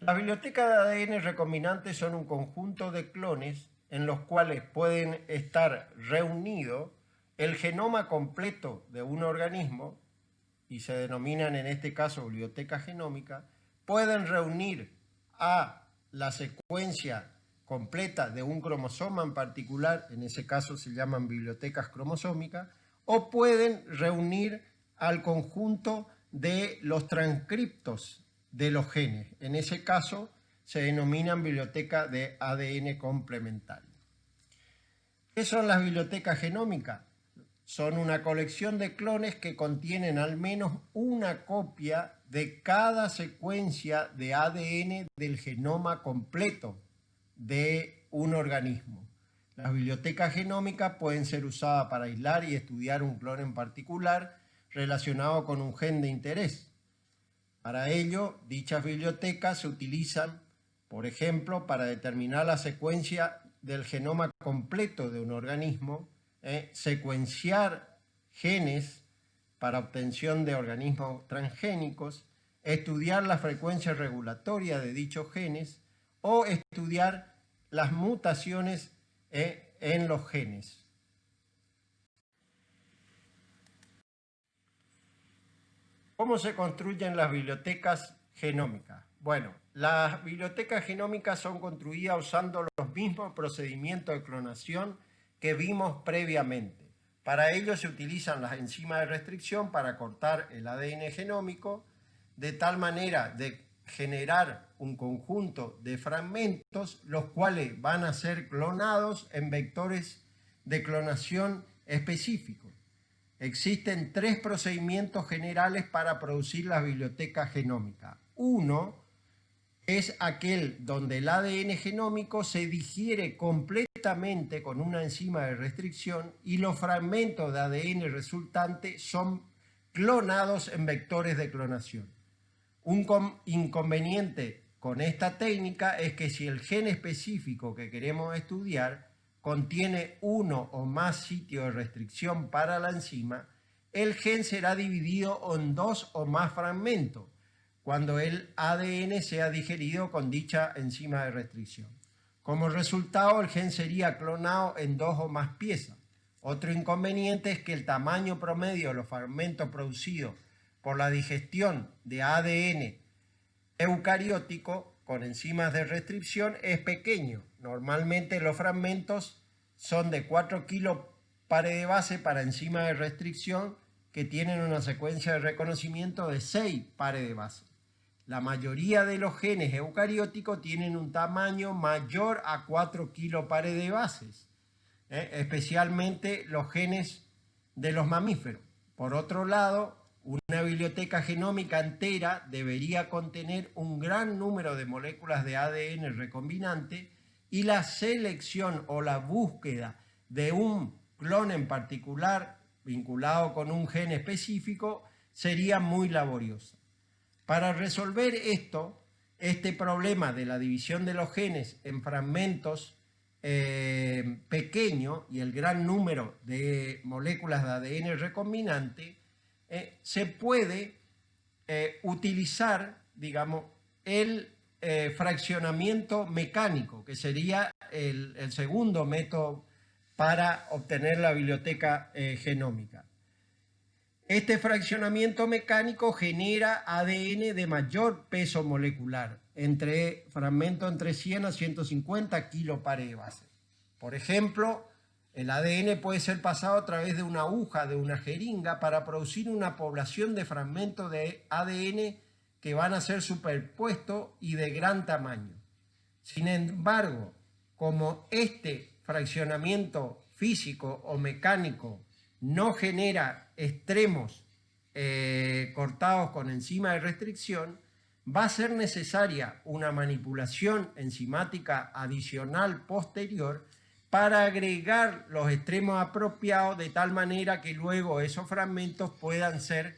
Las bibliotecas de ADN recombinantes son un conjunto de clones en los cuales pueden estar reunidos el genoma completo de un organismo, y se denominan en este caso biblioteca genómica, pueden reunir a la secuencia completa de un cromosoma en particular, en ese caso se llaman bibliotecas cromosómicas, o pueden reunir al conjunto de los transcriptos de los genes. En ese caso se denominan bibliotecas de ADN complementario. ¿Qué son las bibliotecas genómicas? Son una colección de clones que contienen al menos una copia de cada secuencia de ADN del genoma completo de un organismo. Las bibliotecas genómicas pueden ser usadas para aislar y estudiar un clon en particular relacionado con un gen de interés. Para ello, dichas bibliotecas se utilizan, por ejemplo, para determinar la secuencia del genoma completo de un organismo, secuenciar genes para obtención de organismos transgénicos, estudiar la frecuencia regulatoria de dichos genes o estudiar las mutaciones en los genes. ¿Cómo se construyen las bibliotecas genómicas? Bueno, las bibliotecas genómicas son construidas usando los mismos procedimientos de clonación que vimos previamente. Para ello se utilizan las enzimas de restricción para cortar el ADN genómico de tal manera de generar un conjunto de fragmentos los cuales van a ser clonados en vectores de clonación específicos. Existen tres procedimientos generales para producir las bibliotecas genómicas. Uno es aquel donde el ADN genómico se digiere completamente con una enzima de restricción y los fragmentos de ADN resultantes son clonados en vectores de clonación. Un inconveniente con esta técnica es que si el gen específico que queremos estudiar contiene uno o más sitios de restricción para la enzima, el gen será dividido en dos o más fragmentos cuando el ADN sea digerido con dicha enzima de restricción. Como resultado, el gen sería clonado en dos o más piezas. Otro inconveniente es que el tamaño promedio de los fragmentos producidos por la digestión de ADN eucariótico con enzimas de restricción es pequeño. Normalmente los fragmentos son de 4 kilos pares de base para enzimas de restricción que tienen una secuencia de reconocimiento de 6 pares de base. La mayoría de los genes eucarióticos tienen un tamaño mayor a 4 kilopares de bases, especialmente los genes de los mamíferos. Por otro lado, una biblioteca genómica entera debería contener un gran número de moléculas de ADN recombinante y la selección o la búsqueda de un clon en particular vinculado con un gen específico sería muy laboriosa. Para resolver este problema de la división de los genes en fragmentos pequeños y el gran número de moléculas de ADN recombinante, se puede utilizar, digamos, el fraccionamiento mecánico, que sería el segundo método para obtener la biblioteca genómica. Este fraccionamiento mecánico genera ADN de mayor peso molecular, fragmentos entre 100 a 150 kilopares de base. Por ejemplo, el ADN puede ser pasado a través de una aguja de una jeringa para producir una población de fragmentos de ADN que van a ser superpuestos y de gran tamaño. Sin embargo, como este fraccionamiento físico o mecánico no genera extremos cortados con enzima de restricción, va a ser necesaria una manipulación enzimática adicional posterior para agregar los extremos apropiados de tal manera que luego esos fragmentos puedan ser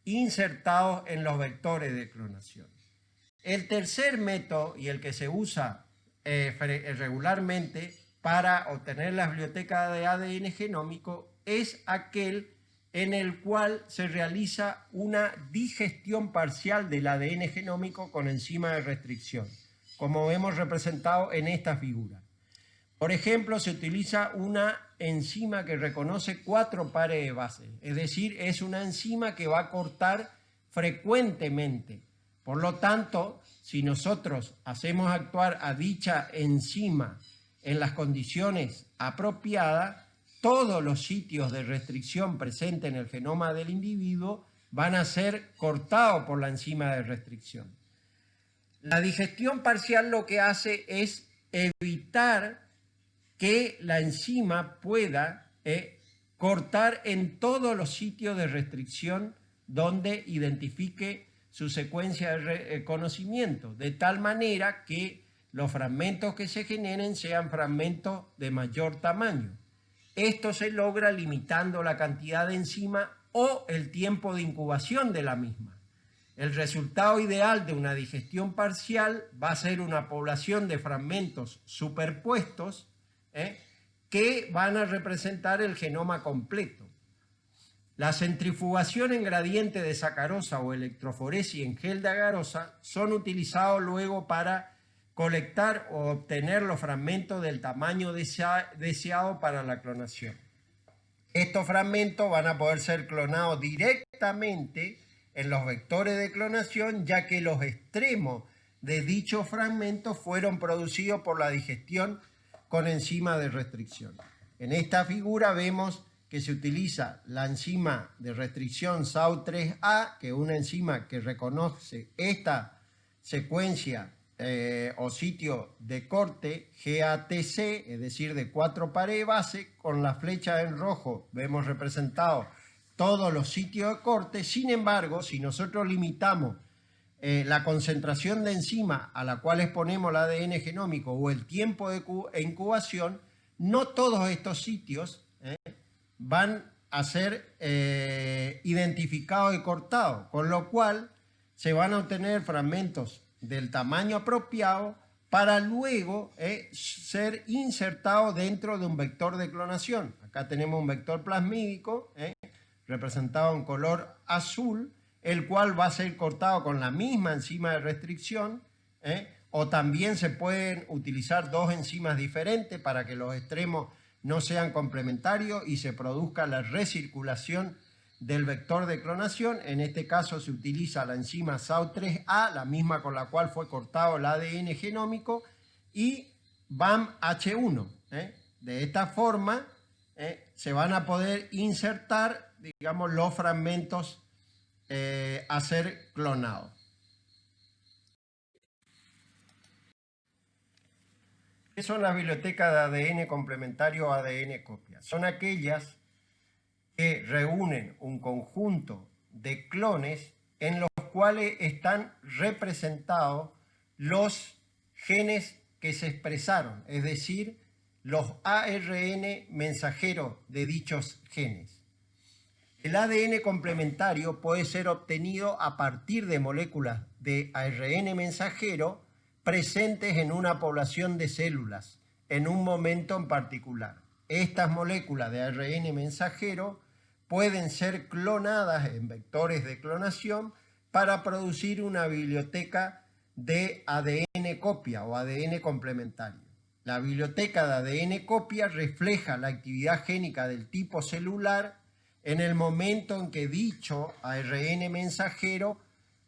insertados en los vectores de clonación. El tercer método, y el que se usa regularmente para obtener las bibliotecas de ADN genómico, es aquel en el cual se realiza una digestión parcial del ADN genómico con enzima de restricción, como hemos representado en esta figura. Por ejemplo, se utiliza una enzima que reconoce 4 pares de bases, es decir, es una enzima que va a cortar frecuentemente. Por lo tanto, si nosotros hacemos actuar a dicha enzima en las condiciones apropiadas, todos los sitios de restricción presentes en el genoma del individuo van a ser cortados por la enzima de restricción. La digestión parcial lo que hace es evitar que la enzima pueda cortar en todos los sitios de restricción donde identifique su secuencia de reconocimiento, de tal manera que los fragmentos que se generen sean fragmentos de mayor tamaño. Esto se logra limitando la cantidad de enzima o el tiempo de incubación de la misma. El resultado ideal de una digestión parcial va a ser una población de fragmentos superpuestos que van a representar el genoma completo. La centrifugación en gradiente de sacarosa o electroforesis en gel de agarosa son utilizados luego para colectar o obtener los fragmentos del tamaño deseado para la clonación. Estos fragmentos van a poder ser clonados directamente en los vectores de clonación, ya que los extremos de dichos fragmentos fueron producidos por la digestión con enzima de restricción. En esta figura vemos que se utiliza la enzima de restricción SAU3A, que es una enzima que reconoce esta secuencia o sitio de corte GATC, es decir, de 4 pares de base. Con la flecha en rojo vemos representados todos los sitios de corte. Sin embargo, si nosotros limitamos la concentración de enzima a la cual exponemos el ADN genómico o el tiempo de incubación, no todos estos sitios van a ser identificados y cortados, con lo cual se van a obtener fragmentos del tamaño apropiado para luego ser insertados dentro de un vector de clonación. Acá tenemos un vector plasmídico representado en color azul, el cual va a ser cortado con la misma enzima de restricción, o también se pueden utilizar dos enzimas diferentes para que los extremos no sean complementarios y se produzca la recirculación del vector de clonación. En este caso se utiliza la enzima SAU3A, la misma con la cual fue cortado el ADN genómico, y BAMH1. De esta forma se van a poder insertar, digamos, los fragmentos a ser clonados. ¿Qué son las bibliotecas de ADN complementario o ADN copia? Son aquellas que reúnen un conjunto de clones en los cuales están representados los genes que se expresaron, es decir, los ARN mensajeros de dichos genes. El ADN complementario puede ser obtenido a partir de moléculas de ARN mensajero presentes en una población de células en un momento en particular. Estas moléculas de ARN mensajero pueden ser clonadas en vectores de clonación para producir una biblioteca de ADN copia o ADN complementario. La biblioteca de ADN copia refleja la actividad génica del tipo celular en el momento en que dicho ARN mensajero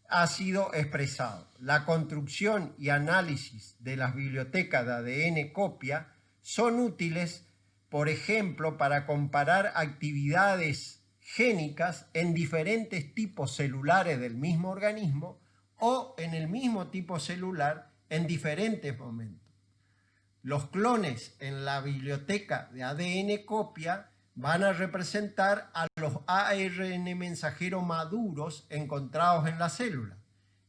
ha sido expresado. La construcción y análisis de las bibliotecas de ADN copia son útiles, por ejemplo, para comparar actividades génicas en diferentes tipos celulares del mismo organismo o en el mismo tipo celular en diferentes momentos. Los clones en la biblioteca de ADN copia van a representar a los ARN mensajeros maduros encontrados en la célula.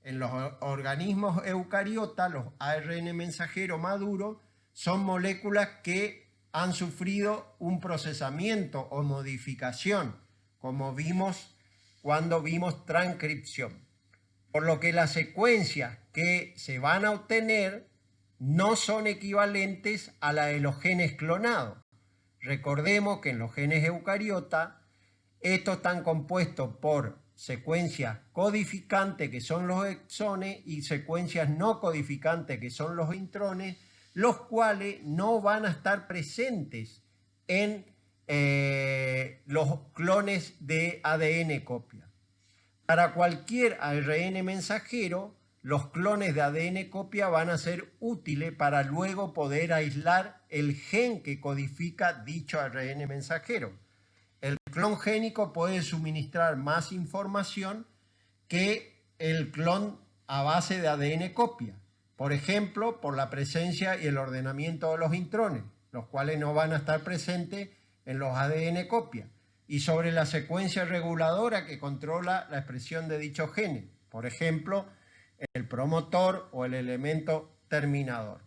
En los organismos eucariotas, los ARN mensajeros maduros son moléculas que han sufrido un procesamiento o modificación, como vimos cuando vimos transcripción. Por lo que las secuencias que se van a obtener no son equivalentes a la de los genes clonados. Recordemos que en los genes eucariotas Estos están compuestos por secuencias codificantes, que son los exones, y secuencias no codificantes, que son los intrones, los cuales no van a estar presentes en los clones de ADN copia. Para cualquier ARN mensajero, los clones de ADN copia van a ser útiles para luego poder aislar el gen que codifica dicho ARN mensajero. El clon génico puede suministrar más información que el clon a base de ADN copia. Por ejemplo, por la presencia y el ordenamiento de los intrones, los cuales no van a estar presentes en los ADN copia. Y sobre la secuencia reguladora que controla la expresión de dichos genes. Por ejemplo, el promotor o el elemento terminador.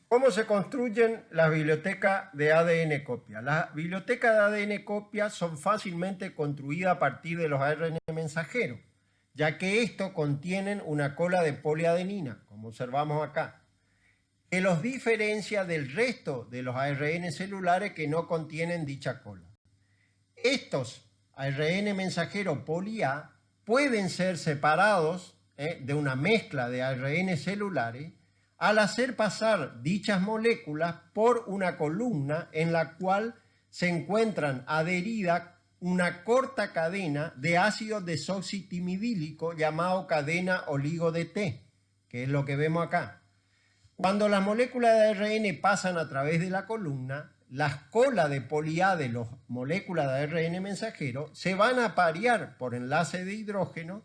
¿Cómo se construyen las bibliotecas de ADN copia? Las bibliotecas de ADN copia son fácilmente construidas a partir de los ARN mensajeros, ya que estos contienen una cola de poliadenina, como observamos acá, que los diferencia del resto de los ARN celulares que no contienen dicha cola. Estos ARN mensajeros poli-A pueden ser separados de una mezcla de ARN celulares al hacer pasar dichas moléculas por una columna en la cual se encuentran adheridas una corta cadena de ácido desoxitimidílico llamado cadena oligo-DT, que es lo que vemos acá. Cuando las moléculas de ARN pasan a través de la columna, las colas de poli-A de las moléculas de ARN mensajero se van a parear por enlace de hidrógeno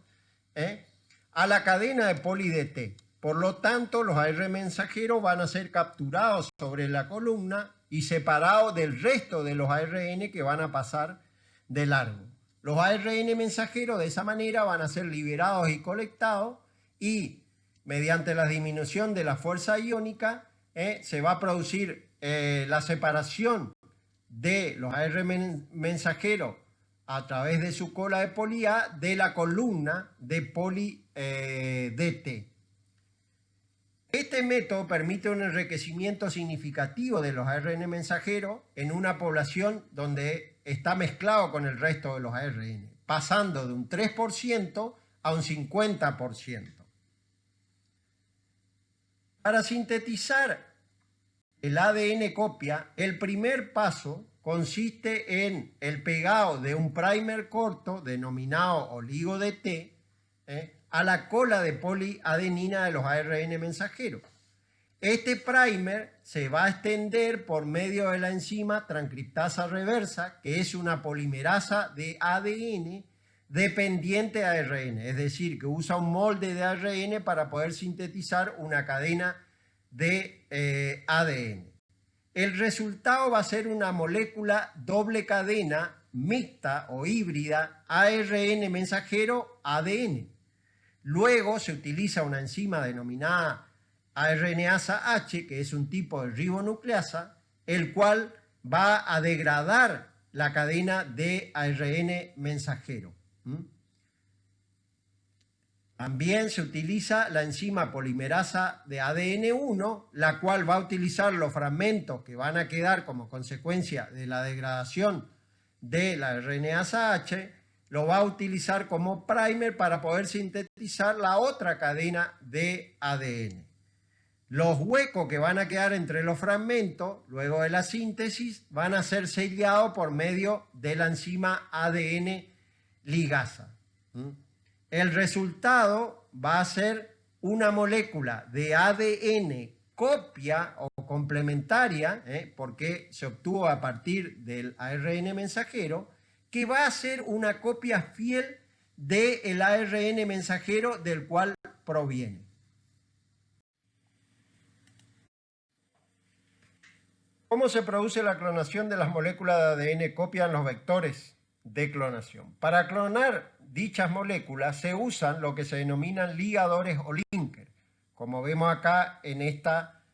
a la cadena de poli-DT. Por lo tanto, los ARN mensajeros van a ser capturados sobre la columna y separados del resto de los ARN que van a pasar de largo. Los ARN mensajeros de esa manera van a ser liberados y colectados y mediante la disminución de la fuerza iónica se va a producir la separación de los ARN mensajeros a través de su cola de poli-A de la columna de poli-DT. Este método permite un enriquecimiento significativo de los ARN mensajeros en una población donde está mezclado con el resto de los ARN, pasando de un 3% a un 50%. Para sintetizar el ADN copia, el primer paso consiste en el pegado de un primer corto denominado oligo-DT a la cola de poliadenina de los ARN mensajeros. Este primer se va a extender por medio de la enzima transcriptasa reversa, que es una polimerasa de ADN dependiente de ARN, es decir, que usa un molde de ARN para poder sintetizar una cadena de ADN. El resultado va a ser una molécula doble cadena mixta o híbrida ARN mensajero ADN. Luego se utiliza una enzima denominada ARNasa H, que es un tipo de ribonucleasa, el cual va a degradar la cadena de ARN mensajero. También se utiliza la enzima polimerasa de ADN1, la cual va a utilizar los fragmentos que van a quedar como consecuencia de la degradación de la RNasa H, lo va a utilizar como primer para poder sintetizar la otra cadena de ADN. Los huecos que van a quedar entre los fragmentos, luego de la síntesis, van a ser sellados por medio de la enzima ADN ligasa. El resultado va a ser una molécula de ADN copia o complementaria, porque se obtuvo a partir del ARN mensajero, que va a ser una copia fiel del ARN mensajero del cual proviene. ¿Cómo se produce la clonación de las moléculas de ADN copia en los vectores de clonación? Para clonar dichas moléculas se usan lo que se denominan ligadores o linkers, como vemos acá en esta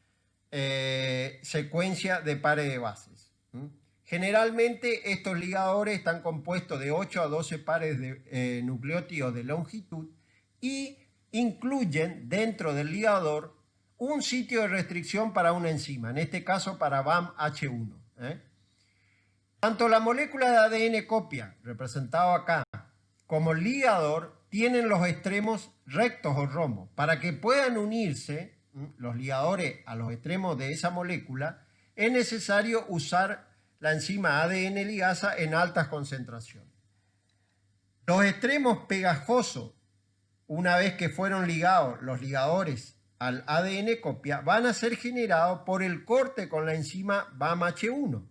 secuencia de pares de bases. Generalmente estos ligadores están compuestos de 8 a 12 pares de nucleótidos de longitud y incluyen dentro del ligador un sitio de restricción para una enzima, en este caso para BAMH1. Tanto la molécula de ADN copia, representado acá, como el ligador, tienen los extremos rectos o romos. Para que puedan unirse los ligadores a los extremos de esa molécula, es necesario usar la enzima ADN ligasa en altas concentraciones. Los extremos pegajosos, una vez que fueron ligados los ligadores al ADN copia, van a ser generados por el corte con la enzima BAMH1.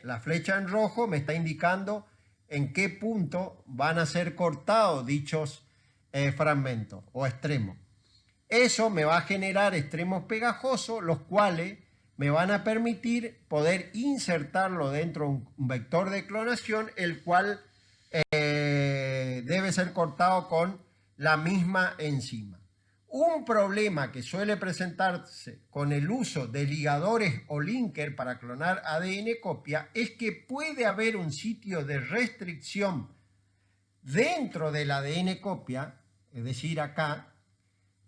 La flecha en rojo me está indicando en qué punto van a ser cortados dichos fragmentos o extremos. Eso me va a generar extremos pegajosos, los cuales me van a permitir poder insertarlo dentro de un vector de clonación, el cual debe ser cortado con la misma enzima. Un problema que suele presentarse con el uso de ligadores o linker para clonar ADN copia es que puede haber un sitio de restricción dentro del ADN copia, es decir, acá,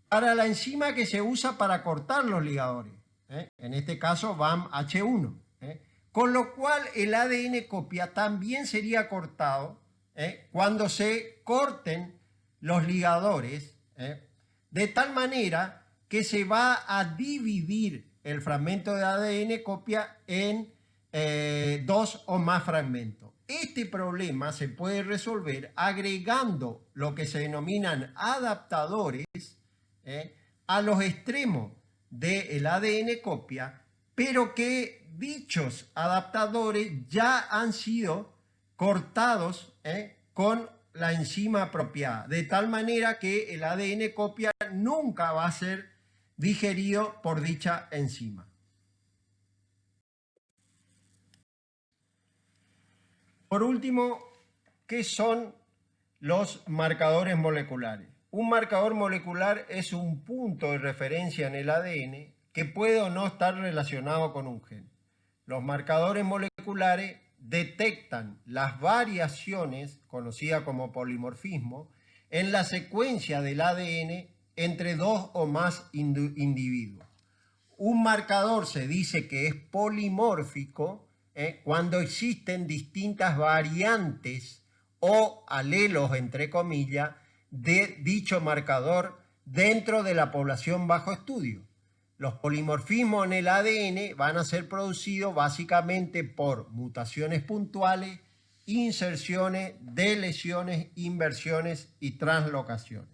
para la enzima que se usa para cortar los ligadores, en este caso BAMH1, con lo cual el ADN copia también sería cortado cuando se corten los ligadores, de tal manera que se va a dividir el fragmento de ADN copia en dos o más fragmentos. Este problema se puede resolver agregando lo que se denominan adaptadores a los extremos del ADN copia, pero que dichos adaptadores ya han sido cortados con la enzima apropiada, de tal manera que el ADN copia nunca va a ser digerido por dicha enzima. Por último, ¿qué son los marcadores moleculares? Un marcador molecular es un punto de referencia en el ADN que puede o no estar relacionado con un gen. Los marcadores moleculares detectan las variaciones, conocidas como polimorfismo, en la secuencia del ADN entre dos o más individuos. Un marcador se dice que es polimórfico cuando existen distintas variantes o alelos, entre comillas, de dicho marcador dentro de la población bajo estudio. Los polimorfismos en el ADN van a ser producidos básicamente por mutaciones puntuales, inserciones, deleciones, inversiones y translocaciones.